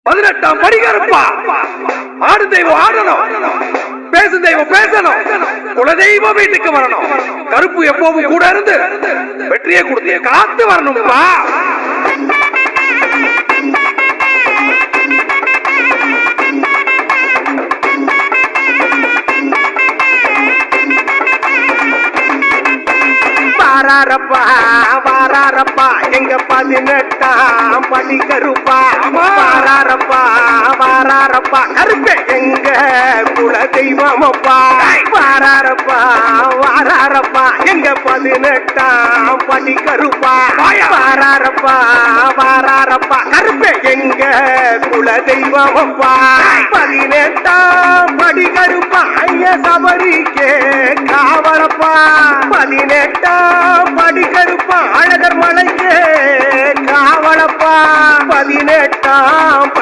18ஆம் படி கருப்பா. ஆடு தெய்வம் ஆடணும், பேசும் தெய்வம் பேசணும், குலதெய்வம் வீட்டுக்கு வரணும். கருப்பு எப்பவும் கூட இருந்து வெற்றியை கொடுத்து காத்து வரணும்பா. வாராரப்பா வாராரப்பா எங்க 18ஆம் படி கருப்பா. வாராரப்பா வாராரப்பா கருப்பே எங்க குல தெய்வமப்பா. வாராரப்பா வாராரப்பா எங்க 18ஆம் படி கருப்பா. வாராரப்பா வாராரப்பா கருப்பே எங்க குல தெய்வமப்பா. 18ஆம் படி கருப்பா ஐயா சபரிக்கே காவலப்பா. 18ஆம் படி கருப்பா அழகர் மலைக்கே காவலப்பா. 18ஆம்